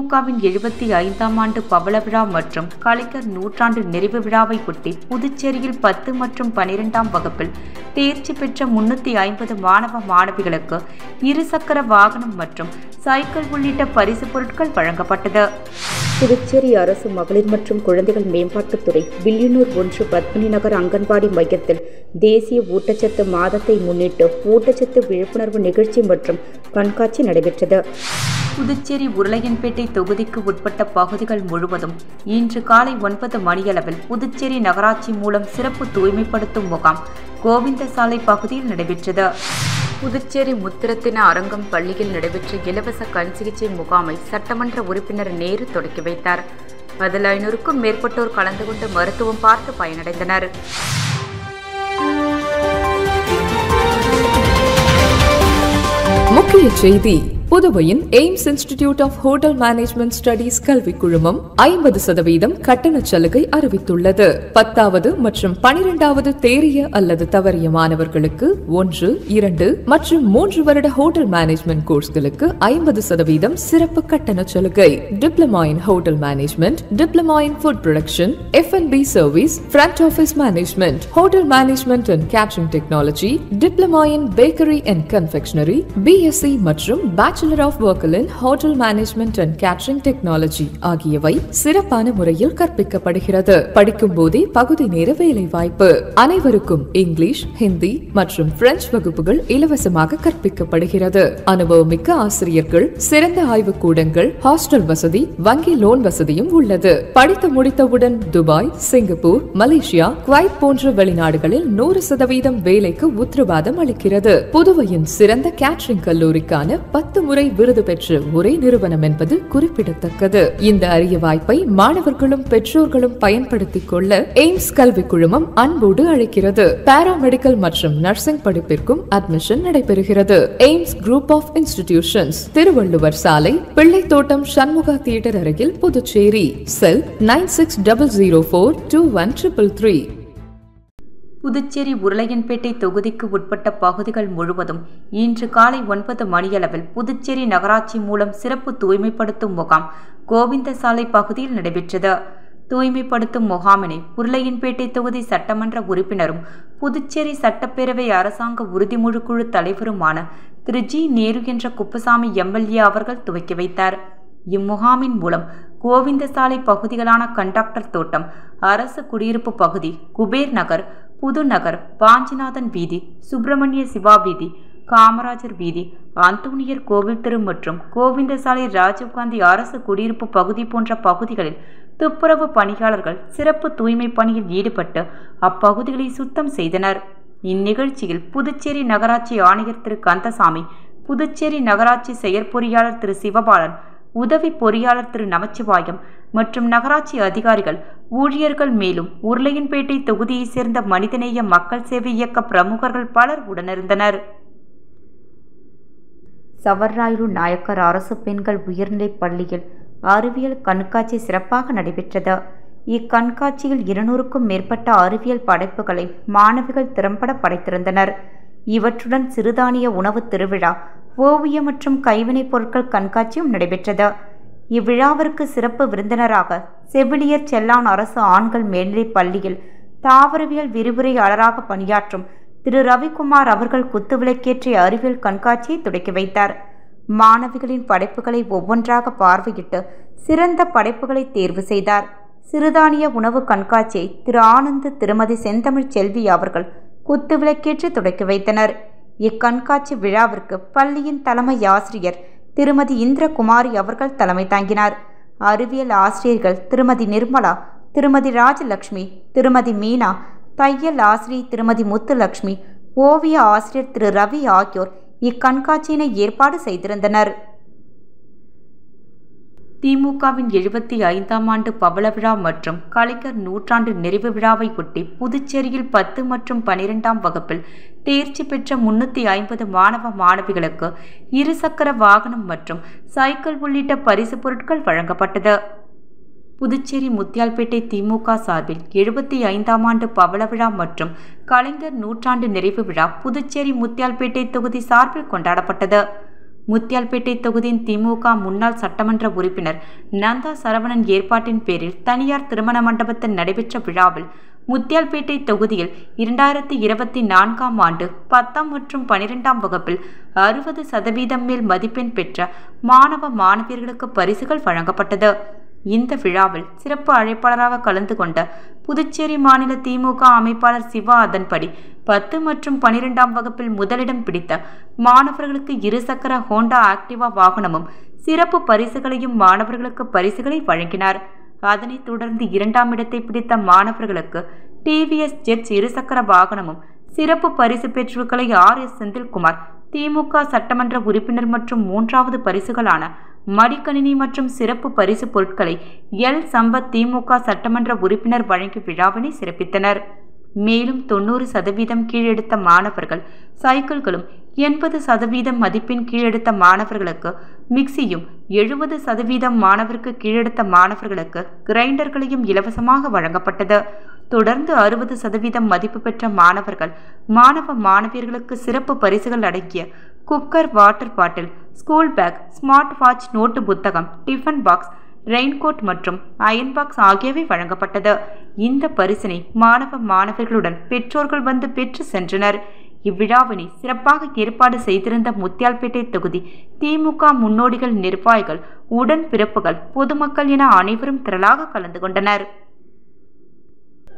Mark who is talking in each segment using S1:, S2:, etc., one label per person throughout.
S1: திமுகவின் 75ஆம் ஆண்டு பவள விழா மற்றும் கலைஞர் நூற்றாண்டு நிறைவு விழாவை ஒட்டி புதுச்சேரியில் 10 மற்றும் 12ஆம் வகுப்பில் தேர்ச்சி பெற்ற 350 மாணவ மாணவிகளுக்கு இருசக்கர வாகனம் மற்றும் சைக்கிள் உள்ளிட்ட பரிசு பொருட்கள் வழங்கப்பட்டது. புதுச்சேரி அரசு மகளிர் மற்றும் குழந்தைகள் மேம்பாட்டுத்துறை வில்லியனூர் 1 பத்மினி நகர் அங்கன்வாடி மையத்தில் தேசிய ஊட்டச்சத்து மாதத்தை முன்னிட்டு ஊட்டச்சத்து விழிப்புணர்வு நிகழ்ச்சி மற்றும் கண்காட்சி நடைபெற்றது. புதுச்சேரி உருளையன்பேட்டை தொகுதிக்கு உட்பட்ட பகுதிகள் முழுவதும் இன்று காலை 9 மணியளவில் புதுச்சேரி நகராட்சி மூலம் சிறப்பு தூய்மைப்படுத்தும் முகாம் கோவிந்தசாலை பகுதியில் நடைபெற்றது. புதுச்சேரி முத்திரத்தின அரங்கம் பள்ளியில் நடைபெற்ற இலவச கண் சிகிச்சை முகாமை சட்டமன்ற உறுப்பினர் நேரு தொடக்கி வைத்தார். அதில் 500க்கும் மேற்பட்டோர் கலந்து கொண்டு மருத்துவம் பார்த்து பயனடைந்தனர்.
S2: முக்கிய செய்தி: புதுவையின் AIMS institute of hotel management studies கல்வி குழுமம் 50% கட்டண சலுகை அறிவித்துள்ளது. 10வது மற்றும் 12வது தேறிய அல்லது தவறிய மாணவர்களுக்கு 1, 2 மற்றும் 3 வருட ஹோட்டல் மேனேஜ்மெண்ட் கோர்ஸ்களுக்கு 50% சிறப்பு கட்டண சலுகை. Diploma in hotel management, diploma in food production, F&B service, front office management, hotel management and catering technology, diploma in bakery and confectionery, BSc மற்றும் பேச்சுலர் ஆஃப் வொர்க்கல் in hotel management and catering technology ஆகியவை சிறப்பான முறையில் கற்பிக்கப்படுகிறது. படிக்கும் போதே பகுதி நேர வேலை வாய்ப்பு. அனைவருக்கும் இங்கிலீஷ், ஹிந்தி மற்றும் பிரெஞ்சு வகுப்புகள் இலவசமாக கற்பிக்கப்படுகிறது. அனுபவமிக்க ஆசிரியர்கள், சிறந்த ஆய்வு கூடங்கள், ஹாஸ்டல் வசதி, வங்கி லோன் வசதியும் உள்ளது. படித்து முடித்தவுடன் துபாய், சிங்கப்பூர், மலேசியா, குவைத் போன்ற வெளிநாடுகளில் 100% வேலைக்கு உத்தரவாதம் அளிக்கிறது. புதுவையின் சிறந்த கேட்டரிங் கல்லூரிக்கான 10 முறை விருது பெற்ற ஒரே நிறுவனம் என்பது குறிப்பிடத்தக்கது. இந்த அரிய வாய்ப்பை மாணவர்களும் பெற்றோர்களும் பயன்படுத்திக் கொள்ள எய்ம்ஸ் கல்வி குழுமம் அன்போடு அழைக்கிறது. பாராமெடிக்கல் மற்றும் நர்சிங் படிப்பிற்கும் அட்மிஷன் நடைபெறுகிறது. AIMS group of institutions, Thiruvalluvar சாலை, பிள்ளைத்தோட்டம், சண்முகா தியேட்டர் அருகில், புதுச்சேரி. செல் 9600421333.
S1: புதுச்சேரி உருளையன்பேட்டை தொகுதிக்கு உட்பட்ட பகுதிகள் முழுவதும் இன்று காலை 9 மணியளவில் புதுச்சேரி நகராட்சி மூலம் சிறப்பு தூய்மைப்படுத்தும் முகாம் கோவிந்தசாலை பகுதியில் நடைபெற்றது. தூய்மைப்படுத்தும் முகாமினை உருளையன்பேட்டை தொகுதி சட்டமன்ற உறுப்பினரும் புதுச்சேரி சட்டப்பேரவை அரசாங்க உறுதிமொழி குழு தலைவருமான திரு ஜி. நேரு என்ற குப்புசாமி MLA அவர்கள் துவக்கி வைத்தார். இம்முகாமின் மூலம் கோவிந்தசாலை பகுதிகளான கண்டக்டர் தோட்டம், அரசு குடியிருப்பு பகுதி, குபேர் நகர், புதுநகர், பாஞ்சிநாதன் வீதி, சுப்பிரமணிய சிவா வீதி, காமராஜர் வீதி, அந்தோனியர் கோவில் தெரு மற்றும் கோவிந்தசாலை ராஜீவ்காந்தி அரசு குடியிருப்பு பகுதி போன்ற பகுதிகளில் துப்புரவு பணியாளர்கள் சிறப்பு தூய்மை பணியில் ஈடுபட்டு அப்பகுதிகளை சுத்தம் செய்தனர். இந்நிகழ்ச்சியில் புதுச்சேரி நகராட்சி ஆணையர் திரு கந்தசாமி, புதுச்சேரி நகராட்சி செயற்பொறியாளர் திரு சிவபாலன், உதவி பொறியாளர் திரு நமச்சிவாயம் மற்றும் நகராட்சி அதிகாரிகள், ஊழியர்கள், மேலும் உருளையன்பேட்டை தொகுதியைச் சேர்ந்த மனிதநேய மக்கள் சேவை இயக்க பிரமுகர்கள் பலர் உடனிருந்தனர். சவர்ராயுடு நாயக்கர் அரசு பெண்கள் உயர்நிலைப் பள்ளியில் அறிவியல் கண்காட்சி சிறப்பாக நடைபெற்றது. இக்கண்காட்சியில் 200க்கும் மேற்பட்ட அறிவியல் படைப்புகளை மாணவிகள் திறம்பட படைத்திருந்தனர். இவற்றுடன் சிறுதானிய உணவு திருவிழா, ஓவிய மற்றும் கைவினைப் பொருட்கள் கண்காட்சியும் நடைபெற்றது. இவ்விழாவிற்கு சிறப்பு விருந்தினராக செவிலியர் செல்லான் அரசு ஆண்கள் மேல்நிலைப் பள்ளியில் தாவரவியல் விரிவுரையாளராக பணியாற்றும் திரு ரவிக்குமார் அவர்கள் குத்துவிளக்கேற்றி அறிவியல் கண்காட்சியை தொடக்கி வைத்தார். மாணவிகளின் படைப்புகளை ஒவ்வொன்றாக பார்வையிட்டு சிறந்த படைப்புகளை தேர்வு செய்தார். சிறுதானிய உணவு கண்காட்சியை திரு ஆனந்த், திருமதி செந்தமிழ் செல்வி அவர்கள் குத்துவிளக்கேற்றி தொடக்கி வைத்தனர். இக்கண்காட்சி விழாவிற்கு பள்ளியின் தலைமை ஆசிரியர் திருமதி இந்திரகுமாரி அவர்கள் தலைமை தாங்கினார். அறிவியல் ஆசிரியர்கள் திருமதி நிர்மலா, திருமதி ராஜலட்சுமி, திருமதி மீனா, தையல் ஆசிரியர் திருமதி முத்துலட்சுமி, ஓவிய ஆசிரியர் திரு ரவி ஆகியோர் இக்கண்காட்சியினை ஏற்பாடு செய்திருந்தனர். திமுகவின் 75ஆம் ஆண்டு பவள விழா மற்றும் கலைஞர் நூற்றாண்டு நிறைவு விழாவை ஒட்டி புதுச்சேரியில் 10 மற்றும் 12ஆம் வகுப்பில் தேர்ச்சி பெற்ற 350 மாணவ மாணவிகளுக்கு இருசக்கர வாகனம் மற்றும் சைக்கிள் உள்ளிட்ட பரிசு பொருட்கள் வழங்கப்பட்டது. புதுச்சேரி முத்தியால்பேட்டை திமுக சார்பில் 75ஆம் ஆண்டு பவள விழா மற்றும் கலைஞர் நூற்றாண்டு நிறைவு விழா புதுச்சேரி முத்தியால்பேட்டை தொகுதி சார்பில் கொண்டாடப்பட்டது. முத்தியால்பேட்டை தொகுதியின் திமுக முன்னாள் சட்டமன்ற உறுப்பினர் நந்தா சரவணன் ஏற்பாட்டின் பேரில் தனியார் திருமண மண்டபத்தில் நடைபெற்ற விழாவில் முத்தியால்பேட்டை தொகுதியில் 2024ஆம் ஆண்டு 10ஆம் மற்றும் 12ஆம் வகுப்பில் 60% மேல் மதிப்பெண் பெற்ற மாணவ மாணவியர்களுக்கு பரிசுகள் வழங்கப்பட்டது. இந்த விழாவில் சிறப்பு அழைப்பாளராக கலந்து கொண்ட புதுச்சேரி மாநில திமுக அமைப்பாளர் சிவா அதன்படி 10 மற்றும் 12ஆம் வகுப்பில் முதலிடம் பிடித்த மாணவர்களுக்கு இருசக்கர ஹோண்டா ஆக்டிவா வாகனமும் சிறப்பு பரிசுகளையும் மாணவர்களுக்கு பரிசுகளை வழங்கினார். அதனைத் தொடர்ந்து 2ஆம் இடத்தை பிடித்த மாணவர்களுக்கு டிவிஎஸ் ஜெட்ஸ் இருசக்கர வாகனமும் சிறப்பு பரிசு பெற்றவர்களை RS செந்தில்குமார் திமுக சட்டமன்ற உறுப்பினர் மற்றும் 3வது பரிசுகளான மடிக்கணினி மற்றும் சிறப்பு பரிசு பொருட்களை சம்பத் திமுக சட்டமன்ற உறுப்பினர் வழங்கி விழாவினை சிறப்பித்தனர். மேலும் 90% கீழெடுத்த மாணவர்கள் சைக்கிள்களும் 80% மதிப்பெண் கீழெடுத்த மாணவர்களுக்கு மிக்சியும் 70% மாணவருக்கு கீழெடுத்த மாணவர்களுக்கு கிரைண்டர்களையும் இலவசமாக வழங்கப்பட்டது. தொடர்ந்து 60% மதிப்பு பெற்ற மாணவ மாணவியர்களுக்கு சிறப்பு பரிசுகள் அடங்கிய cooker, water bottle, school bag, smart watch, note புத்தகம், டிஃபன் பாக்ஸ், ரெயின்கோட் மற்றும் அயன் பாக்ஸ் ஆகியவை வழங்கப்பட்டது. இந்த பரிசினை மாணவர்களுடன் பெற்றோர்கள் வந்து பெற்று சென்றனர். இவ்விழாவினை சிறப்பாக ஏற்பாடு செய்திருந்த முத்தியால்பேட்டை தொகுதி திமுக முன்னோடிகள், நிர்வாகிகள், உடன்பிறப்புகள், பொதுமக்கள் என அனைவரும் திரளாக கலந்து கொண்டனர்.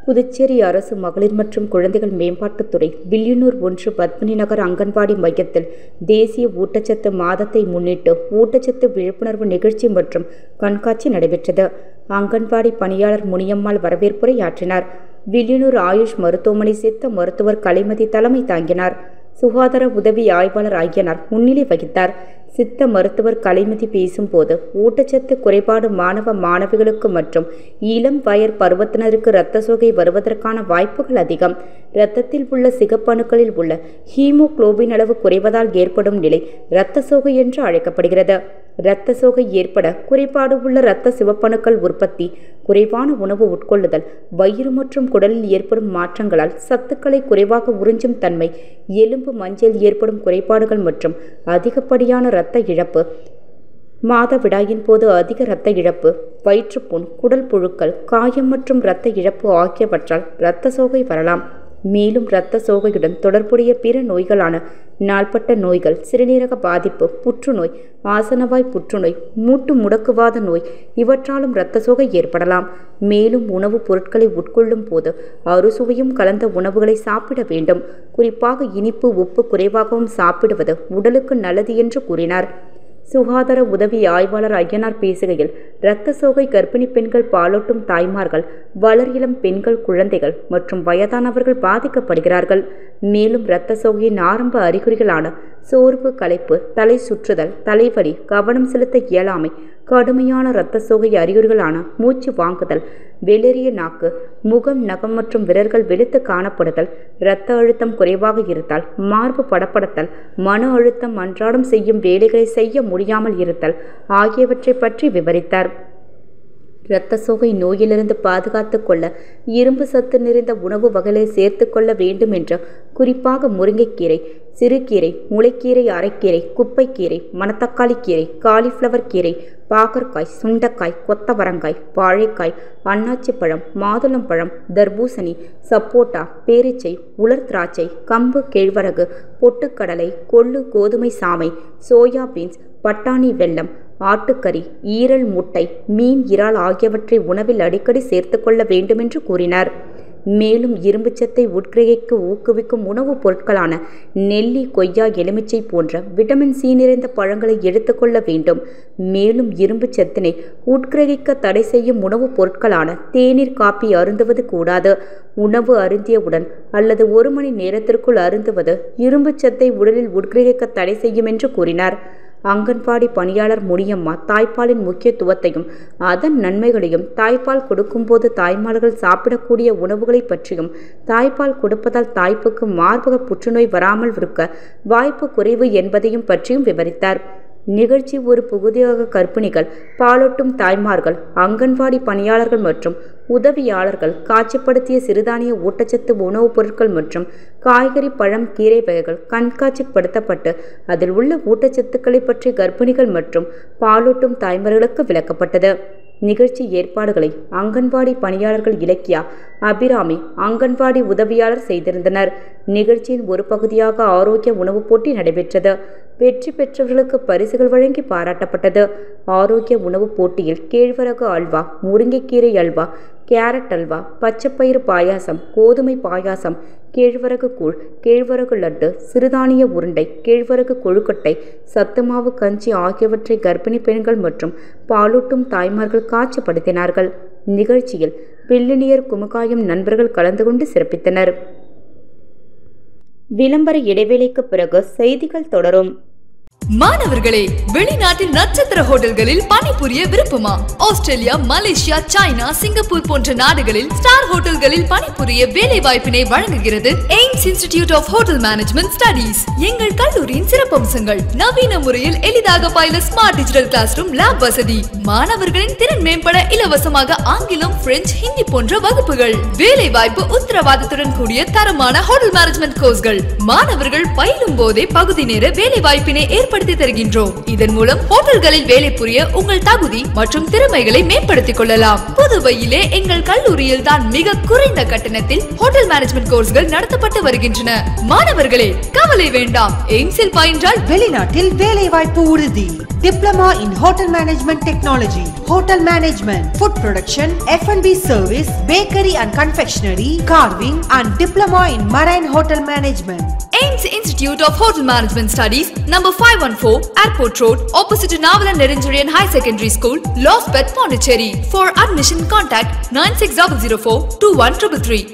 S1: புதுச்சேரி அரசு மகளிர் மற்றும் குழந்தைகள் மேம்பாட்டுத்துறை வில்லியனூர் 1 பத்மினி நகர் அங்கன்வாடி மையத்தில் தேசிய ஊட்டச்சத்து மாதத்தை முன்னிட்டு ஊட்டச்சத்து விழிப்புணர்வு நிகழ்ச்சி மற்றும் கண்காட்சி நடைபெற்றது. அங்கன்வாடி பணியாளர் முனியம்மாள் வரவேற்புரையாற்றினார். வில்லியனூர் ஆயுஷ் மருத்துவமனை சித்த மருத்துவர் கலைமதி தலைமை தாங்கினார். சுகாதார உதவி ஆய்வாளர் ஐயனார் முன்னிலை வகித்தார். சித்த மருத்துவர் கலைமதி பேசும்போது ஊட்டச்சத்து குறைபாடு மாணவ மாணவிகளுக்கு மற்றும் இளம் வயர் பருவத்தினருக்கு இரத்த சோகை வருவதற்கான வாய்ப்புகள் அதிகம். இரத்தத்தில் உள்ள சிகப்பணுக்களில் உள்ள ஹீமோகுளோபின் அளவு குறைவதால் ஏற்படும் நிலை இரத்த சோகை என்று அழைக்கப்படுகிறது. இரத்த சோகை ஏற்பட குறைபாடு உள்ள இரத்த சிவப்பணுக்கள் உற்பத்தி, குறைவான உணவு உட்கொள்ளுதல், வயிறு மற்றும் குடலில் ஏற்படும் மாற்றங்களால் சத்துக்களை குறைவாக உறிஞ்சும் தன்மை, எலும்பு மஞ்சள் ஏற்படும் குறைபாடுகள் மற்றும் அதிகப்படியான இரத்த இழப்பு, மாதவிடாயின் போது அதிக இரத்த இழப்பு, வயிற்றுப்புண், குடல் புழுக்கள், காயம் மற்றும் இரத்த இழப்பு ஆகியவற்றால் இரத்த சோகை வரலாம். மேலும் இரத்த சோகையுடன் தொடர்புடைய பிற நோய்களான நாள்பட்ட நோய்கள், சிறுநீரக பாதிப்பு, புற்றுநோய், ஆசனவாய் புற்றுநோய், மூட்டு முடக்குவாத நோய் இவற்றாலும் இரத்த சோகை ஏற்படலாம். மேலும் உணவுப் பொருட்களை உட்கொள்ளும் போது அறுசுவையும் கலந்த உணவுகளை சாப்பிட வேண்டும். குறிப்பாக இனிப்பு, உப்பு குறைவாகவும் சாப்பிடுவது உடலுக்கு நல்லது என்று கூறினார். சுகாதார உதவி ஆய்வாளர் ஐயனார் பேசுகையில், இரத்த சோகை கர்ப்பிணி பெண்கள், பாலூட்டும் தாய்மார்கள், வளர் இளம் பெண்கள், குழந்தைகள் மற்றும் வயதானவர்கள் பாதிக்கப்படுகிறார்கள். மேலும் இரத்த சோகையின் ஆரம்ப அறிகுறிகளான சோர்வு, களைப்பு, தலை சுற்றுதல், தலைவலி, கவனம் செலுத்த இயலாமை, கடுமையான இரத்த சோகை அறிகுறிகளான மூச்சு வாங்குதல், வெளிரிய நாக்கு, முகம், நகம் மற்றும் விரல்கள் வெளுத்து காணப்படுதல், இரத்த அழுத்தம் குறைவாக இருத்தல், மார்பு படப்படுத்தல், மன அழுத்தம், அன்றாடம் செய்யும் வேலைகளை செய்ய முடியாமல் இருத்தல் ஆகியவற்றை பற்றி விவரித்தார். இரத்த சோகை நோயிலிருந்து பாதுகாத்து கொள்ள இரும்பு சத்து நிறைந்த உணவு வகைகளை சேர்த்து கொள்ள வேண்டும் என்று குறிப்பாக முருங்கைக்கீரை, சிறுகீரை, முளைக்கீரை, அரைக்கீரை, குப்பைக்கீரை, மணத்தக்காளி கீரை, காலிஃப்ளவர் கீரை, பாகற்காய், சுண்டைக்காய், கொத்தவரங்காய், வாழைக்காய், அன்னாச்சிப்பழம், மாதுளம்பழம், தர்பூசணி, சப்போட்டா, பேரிச்சை, உலர் திராட்சை, கம்பு, கேழ்வரகு, பொட்டுக்கடலை, கொள்ளு, கோதுமை சாமை, சோயா பீன்ஸ், பட்டாணி, வெல்லம், ஆட்டுக்கறி, ஈரல், முட்டை, மீன், இறால் ஆகியவற்றை உணவில் அடிக்கடி சேர்த்து கொள்ள வேண்டுமென்று கூறினார். மேலும் இரும்புச்சத்தை உட்கிரகிக்க ஊக்குவிக்கும் உணவுப் பொருட்களான நெல்லி, கொய்யா, எலுமிச்சை போன்ற விட்டமின் சி நிறைந்த பழங்களை எடுத்துக்கொள்ள வேண்டும். மேலும் இரும்பு சத்தினை உட்கிரகிக்க தடை செய்யும் உணவுப் பொருட்களான தேநீர், காப்பி அருந்துவது கூடாது. உணவு அருந்தியவுடன் அல்லது 1 மணி நேரத்திற்குள் அருந்துவது இரும்பு சத்தை உடலில் உட்கிரகிக்க தடை செய்யும் என்று கூறினார். அங்கன்வாடி பணியாளர் முனியம்மா தாய்ப்பாலின் முக்கியத்துவத்தையும் அதன் நன்மைகளையும், தாய்ப்பால் கொடுக்கும்போது தாய்மார்கள் சாப்பிடக்கூடிய உணவுகளை பற்றியும், தாய்ப்பால் கொடுப்பதால் தாய்ப்புக்கு மார்பக புற்றுநோய் வராமல் இருக்க வாய்ப்பு குறைவு என்பதையும் பற்றியும் விவரித்தார். நிகழ்ச்சி ஒரு பகுதியாக கர்ப்பிணிகள், பாலூட்டும் தாய்மார்கள், அங்கன்வாடி பணியாளர்கள் மற்றும் உதவியாளர்கள் காட்சிப்படுத்திய சிறுதானிய ஊட்டச்சத்து உணவுப் பொருட்கள் மற்றும் காய்கறி, பழம், கீரை வகைகள் கண்காட்சிப்படுத்தப்பட்டு அதில் உள்ள ஊட்டச்சத்துக்களை பற்றி கர்ப்பிணிகள் மற்றும் பாலூட்டும் தாய்மார்களுக்கு விளக்கப்பட்டது. நிகழ்ச்சி ஏற்பாடுகளை அங்கன்வாடி பணியாளர்கள் இலக்கியா, அபிராமி, அங்கன்வாடி உதவியாளர் செய்திருந்தனர். நிகழ்ச்சியின் ஒரு பகுதியாக ஆரோக்கிய உணவுப் போட்டி நடைபெற்றது. வெற்றி பெற்றவர்களுக்கு பரிசுகள் வழங்கி பாராட்டப்பட்டது. ஆரோக்கிய உணவுப் போட்டியில் கேழ்வரகு அல்வா, முருங்கைக்கீரை அல்வா, கேரட் அல்வா, பச்சைப்பயிறு பாயாசம், கோதுமை பாயாசம், கேழ்வரகு கூழ், கேழ்வரகு லட்டு, சிறுதானிய உருண்டை, கேழ்வரகு கொழுக்கட்டை, சத்துமாவு கஞ்சி ஆகியவற்றை கர்ப்பிணி பெண்கள் மற்றும் பாலூட்டும் தாய்மார்கள் காட்சிப்படுத்தினார்கள். நிகழ்ச்சியில் பில்லினியர் குமுகாயம் நண்பர்கள் கலந்து கொண்டு சிறப்பித்தனர். விளம்பர இடைவேளைக்கு பிறகு செய்திகள் தொடரும்.
S3: மாணவர்களே, வெளிநாட்டில் நட்சத்திர ஹோட்டல்களில் பணிபுரிய விருப்பமா? ஆஸ்திரேலியா, மலேசியா, சைனா, சிங்கப்பூர் போன்ற நாடுகளில் ஸ்டார் ஹோட்டல்களில் பணிபுரிய வேலை வாய்ப்பினை வழங்குகிறது AIMS institute of hotel management studies. எங்கள் கல்லூரியின் சிறப்பம்சங்கள்: நவீன முறையில் எளிதாக பயில smart digital class room, lab வசதி, மாணவர்களின் திறன் மேம்பட இலவசமாக ஆங்கிலம், பிரெஞ்சு, ஹிந்தி போன்ற வகுப்புகள், வேலை வாய்ப்பு உத்தரவாதத்துடன் கூடிய தரமான ஹோட்டல் மேனேஜ்மெண்ட் கோர்ஸ்கள். மாணவர்கள் பயிலும் போதே பகுதி நேர வேலை வாய்ப்பினை ஏற்படுத்தி தருகின்றோம். இதன் மூலம் ஹோட்டல்களில் வேலை புரிய உங்கள் தகுதி மற்றும் திறமைகளை மேம்படுத்திக் கொள்ளலாம். புதுவையிலே எங்கள் கல்லூரியில் தான் மிக குறைந்த கட்டணத்தில் ஹோட்டல் மேனேஜ்மெண்ட் கோர்ஸ்கள் நடத்தப்பட்டு வருகின்றன. மாணவர்களே, கவலை வேண்டாம். எய்ம்ஸில் பயின்றால்
S4: வெளிநாட்டில் வேலை வாய்ப்பு உறுதி. Diploma in Hotel Management Technology, Hotel Management, Food Production, F&B Service, Bakery and Confectionery, Carving and Diploma in Marine Hotel Management.
S3: AIMS Institute of Hotel Management Studies, number 514, Airport Road, opposite to Navalan Nerunjurian High Secondary School, Lospet, Pondicherry. For admission, contact 9604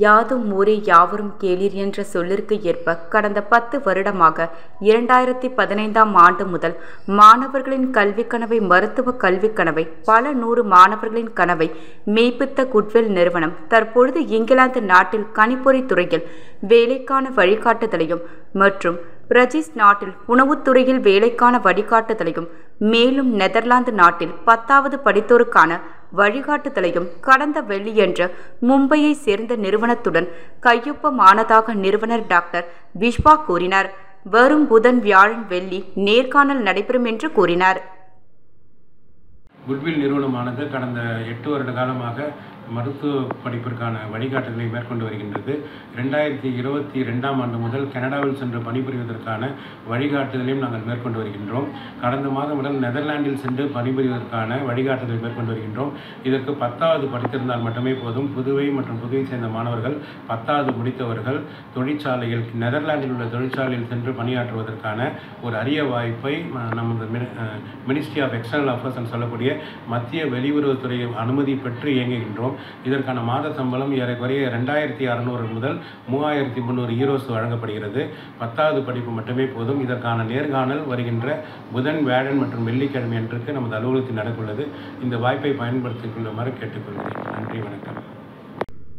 S1: யாதும் ஊரே யாவரும் கேளீர் என்ற சொல்லிற்கு ஏற்ப கடந்த 10 வருடமாக 2015ஆம் ஆண்டு முதல் மாணவர்களின் கல்விக் கனவை, மருத்துவ கல்விக் கனவை, பல 100 மாணவர்களின் கனவை மெய்ப்பித்த குட்வில் நிறுவனம் தற்பொழுது இங்கிலாந்து நாட்டில் கணிப்பொறி துறையில் வேலைக்கான வழிகாட்டுதலையும் மற்றும் பிரஜிஸ் நாட்டில் உணவுத்துறையில் வேலைக்கான வழிகாட்டுதலையும் மேலும் நெதர்லாந்து நாட்டில் 10வது படித்தோருக்கான வழிகாட்டுதலையும் கடந்த வெள்ளியன்று மும்பையை சேர்ந்த நிறுவனத்துடன் கையொப்பமானதாக நிறுவனர் டாக்டர் விஷ்வா கூறினார். வரும் புதன், வியாழன், வெள்ளி நேர்காணல் நடைபெறும் என்று கூறினார்.
S5: குட்வில் நிறுவனமானது கடந்த 8 வருட காலமாக மருத்துவ படிப்பிற்கான வழிகாட்டுதலை மேற்கொண்டு வருகின்றது. 2022ஆம் ஆண்டு முதல் கனடாவில் சென்று பணிபுரிவதற்கான வழிகாட்டுதலையும் நாங்கள் மேற்கொண்டு வருகின்றோம். கடந்த மாதம் முதல் நெதர்லாண்டில் சென்று பணிபுரிவதற்கான வழிகாட்டுதலை மேற்கொண்டு வருகின்றோம். இதற்கு 10வது படித்திருந்தால் மட்டுமே போதும். புதுவை மற்றும் புதுவை சேர்ந்த மாணவர்கள் 10வது முடித்தவர்கள் தொழிற்சாலையில், நெதர்லாண்டில் உள்ள தொழிற்சாலையில் சென்று பணியாற்றுவதற்கான ஒரு அரிய வாய்ப்பை நமது மினிஸ்ட்ரி ஆஃப் எக்ஸ்டர்னல் அஃபேர்ஸ் என்று சொல்லக்கூடிய மத்திய வெளியுறவுத்துறை அனுமதி பெற்று இயங்குகின்றோம். இதற்கான மாத சம்பளம் ஏறக்குறைய 2600 முதல் 3300 யூரோஸ் வழங்கப்படுகிறது. 10வது படிப்பு மட்டுமே போதும். இதற்கான நேர்காணல் வருகின்ற புதன், வியாழன் மற்றும் வெள்ளிக்கிழமை அன்றைக்கு நமது அலுவலகத்தில் நடக்குள்ளது. இந்த வாய்ப்பை பயன்படுத்திக் கொள்ளுமாறு கேட்டுக்கொள்கிறேன். நன்றி, வணக்கம்.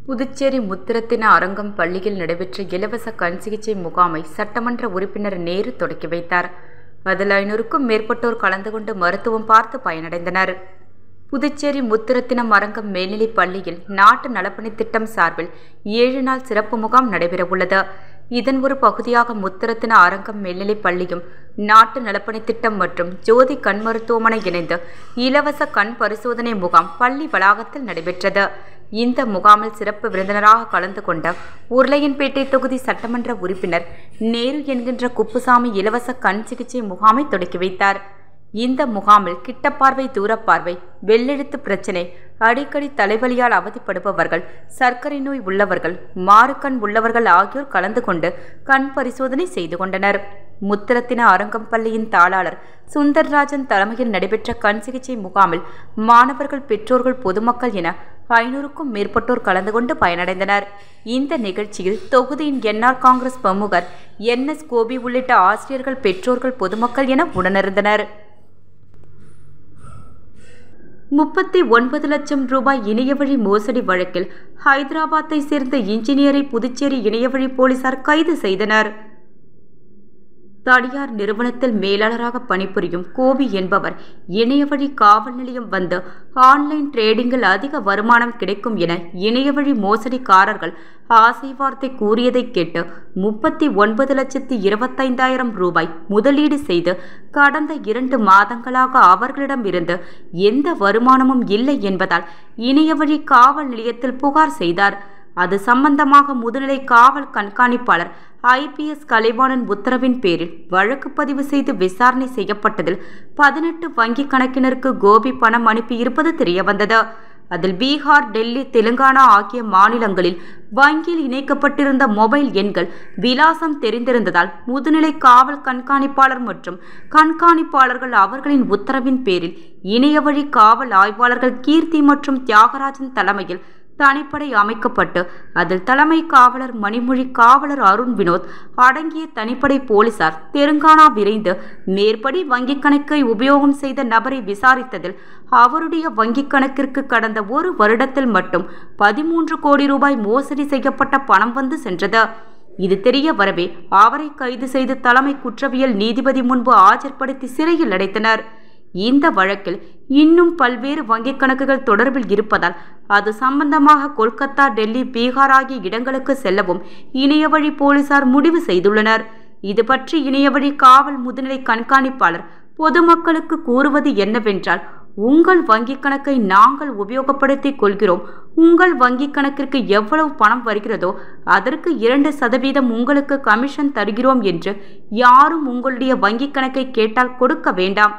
S1: புதுச்சேரி முத்திரத்தின அரங்கம் பள்ளியில் நடைபெற்ற இலவச கண் சிகிச்சை முகாமை சட்டமன்ற உறுப்பினர் நேரு தொடக்கி வைத்தார். அதில் 500க்கும் மேற்பட்டோர் கலந்து கொண்டு மருத்துவம் பார்த்து பயனடைந்தனர். புதுச்சேரி முத்திரத்தினம் அரங்கம் மேல்நிலைப் பள்ளியில் நாட்டு நலப்பணி திட்டம் சார்பில் 7 நாள் சிறப்பு முகாம் நடைபெறவுள்ளது. இதன் ஒரு பகுதியாக முத்திரத்தின அரங்கம் மேல்நிலைப் பள்ளியும் நாட்டு நலப்பணி திட்டம் மற்றும் ஜோதி கண் மருத்துவமனை இணைந்து இலவச கண் பரிசோதனை முகாம் பள்ளி வளாகத்தில் நடைபெற்றது. இந்த முகாமில் சிறப்பு விருந்தினராக கலந்து கொண்ட உருளையன்பேட்டை தொகுதி சட்டமன்ற உறுப்பினர் நேரு என்கின்ற குப்புசாமி இலவச கண் சிகிச்சை முகாமை தொடக்கி வைத்தார். இந்த முகாமில் கிட்டப்பார்வை, தூரப்பார்வை, வெள்ளெழுத்து பிரச்சினை, அடிக்கடி தலைவலியால் அவதிப்படுபவர்கள், சர்க்கரை நோய் உள்ளவர்கள், மாறுகண் உள்ளவர்கள் ஆகியோர் கலந்து கொண்டு கண் பரிசோதனை செய்து கொண்டனர். முத்திரத்தின அரங்கம் பள்ளியின் தாளாளர் சுந்தர்ராஜன் தலைமையில் நடைபெற்ற கண் சிகிச்சை முகாமில் மாணவர்கள், பெற்றோர்கள், பொதுமக்கள் என 500க்கும் மேற்பட்டோர் கலந்து கொண்டு பயனடைந்தனர். இந்த நிகழ்ச்சியில் தொகுதியின் என்ஆர் காங்கிரஸ் பிரமுகர் NS கோபி உள்ளிட்ட ஆசிரியர்கள், பெற்றோர்கள், பொதுமக்கள் என உடனிருந்தனர். 39 லட்சம் ரூபாய் இணையவழி மோசடி வழக்கில் ஹைதராபாத்தை சேர்ந்த இன்ஜினியரை புதுச்சேரி இணையவழி போலீசார் கைது செய்தனர். தனியார் நிறுவனத்தில் மேலாளராக பணிபுரியும் கோபி என்பவர் இணையவழி காவல் நிலையம் வந்து ஆன்லைன் ட்ரேடிங்கில் அதிக வருமானம் கிடைக்கும் என இணையவழி மோசடிக்காரர்கள் ஆசை வார்த்தை கூறியதை கேட்டு 39,25,000 ரூபாய் முதலீடு செய்து கடந்த 2 மாதங்களாக அவர்களிடமிருந்து எந்த வருமானமும் இல்லை என்பதால் இணையவழி காவல் நிலையத்தில் புகார் செய்தார். அது சம்பந்தமாக முதுநிலை காவல் கண்காணிப்பாளர் IPS கலைவாணன் உத்தரவின் பேரில் வழக்கு பதிவு செய்து விசாரணை செய்யப்பட்டதில் 18 வங்கிக் கணக்கினருக்கு கோபி பணம் அனுப்பியிருப்பது தெரியவந்தது. அதில் பீகார், டெல்லி, தெலுங்கானா ஆகிய மாநிலங்களில் வங்கியில் இணைக்கப்பட்டிருந்த மொபைல் எண்கள் விலாசம் தெரிந்திருந்ததால் முதுநிலை காவல் கண்காணிப்பாளர் மற்றும் கண்காணிப்பாளர்கள் அவர்களின் உத்தரவின் பேரில் இணையவழி காவல் ஆய்வாளர்கள் கீர்த்தி மற்றும் தியாகராஜன் தலைமையில் தனிப்படை அமைக்கப்பட்டு அதில் தலைமை காவலர் மணிமொழி, காவலர் அருண் வினோத் அடங்கிய தனிப்படை போலீசார் தெலுங்கானா விரைந்து மேற்படி வங்கிக் கணக்கை உபயோகம் செய்த நபரை விசாரித்ததில் அவருடைய வங்கிக் கணக்கிற்கு கடந்த 1 வருடத்தில் மட்டும் 13 கோடி ரூபாய் மோசடி செய்யப்பட்ட பணம் வந்து சென்றது. இது தெரிய வரவே அவரை கைது செய்து தலைமை குற்றவியல் நீதிபதி முன்பு ஆஜர்படுத்தி சிறையில் அடைத்தனர். இந்த வழக்கில் இன்னும் பல்வேறு வங்கிக் கணக்குகள் தொடர்பில் இருப்பதால் அது சம்பந்தமாக கொல்கத்தா, டெல்லி, பீகார் ஆகிய இடங்களுக்கு செல்லவும் இணையவழி போலீசார் முடிவு செய்துள்ளனர். இது பற்றி இணையவழி காவல் முதுநிலை கண்காணிப்பாளர் பொதுமக்களுக்கு கூறுவது என்னவென்றால், உங்கள் வங்கிக் கணக்கை நாங்கள் உபயோகப்படுத்திக் கொள்கிறோம். உங்கள் வங்கிக் கணக்கிற்கு எவ்வளவு பணம் வருகிறதோ அதற்கு 2% உங்களுக்கு கமிஷன் தருகிறோம் என்று யாரும் உங்களுடைய வங்கிக் கணக்கை கேட்டால் கொடுக்க வேண்டாம்.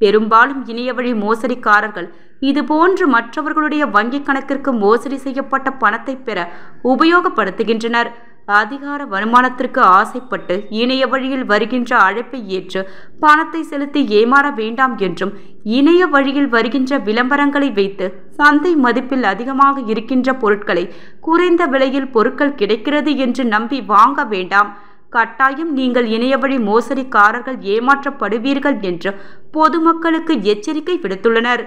S1: பெரும்பாலும் இணையவழி மோசடிக்காரர்கள் இதுபோன்று மற்றவர்களுடைய வங்கிக் கணக்கிற்கு மோசடி செய்யப்பட்ட பணத்தை பெற உபயோகப்படுத்துகின்றனர். அதிகார வருமானத்திற்கு ஆசைப்பட்டு இணைய வழியில் வருகின்ற அழைப்பை ஏற்று பணத்தை செலுத்தி ஏமாற வேண்டாம் என்றும், இணைய வழியில் வருகின்ற விளம்பரங்களை வைத்து சந்தை மதிப்பில் அதிகமாக இருக்கின்ற பொருட்களை குறைந்த விலையில் பொருட்கள் கிடைக்கிறது என்று நம்பி வாங்க வேண்டாம். கட்டாயம் நீங்கள் இணையவழி மோசடிக்காரர்கள் ஏமாற்றப்படுவீர்கள் என்று பொதுமக்களுக்கு எச்சரிக்கை விடுத்துள்ளனர்.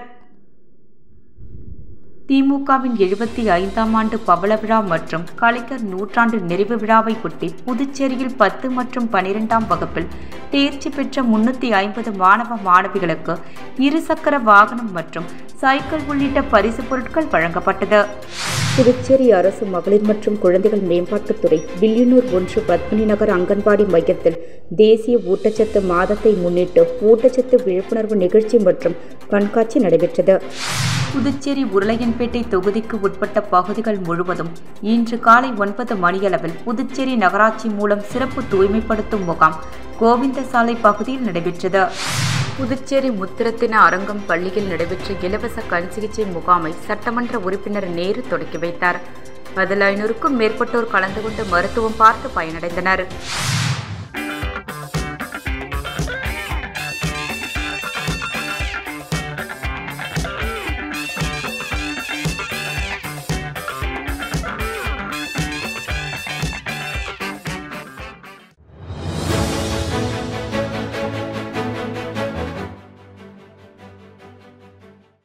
S1: திமுகவின் 75ஆம் ஆண்டு பவள விழா மற்றும் கலைஞர் நூற்றாண்டு நிறைவு விழாவை ஒட்டி புதுச்சேரியில் 10 மற்றும் 12ஆம் வகுப்பில் தேர்ச்சி பெற்ற 350 மாணவ மாணவிகளுக்கு 2 சக்கர வாகனம் மற்றும் சைக்கிள் உள்ளிட்ட பரிசு பொருட்கள் வழங்கப்பட்டது. புதுச்சேரி அரசு மகளிர் மற்றும் குழந்தைகள் மேம்பாட்டுத்துறை வில்லியனூர் 1 பத்மினி நகர் அங்கன்வாடி மையத்தில் தேசிய ஊட்டச்சத்து மாதத்தை முன்னிட்டு ஊட்டச்சத்து விழிப்புணர்வு நிகழ்ச்சி மற்றும் கண்காட்சி நடைபெற்றது. புதுச்சேரி உருளையன்பேட்டை தொகுதிக்கு உட்பட்ட பகுதிகள் முழுவதும் இன்று காலை 9 மணியளவில் புதுச்சேரி நகராட்சி மூலம் சிறப்பு தூய்மைப்படுத்தும் முகாம் கோவிந்தசாலை பகுதியில் நடைபெற்றது. புதுச்சேரி முத்திரத்தின அரங்கம் பள்ளியில் நடைபெற்ற இலவச கண் சிகிச்சை முகாமை சட்டமன்ற உறுப்பினர் நேரு தொடக்கி வைத்தார். அதில் 500க்கும் மேற்பட்டோர் கலந்து கொண்டு மருத்துவம் பார்த்து பயனடைந்தனர்.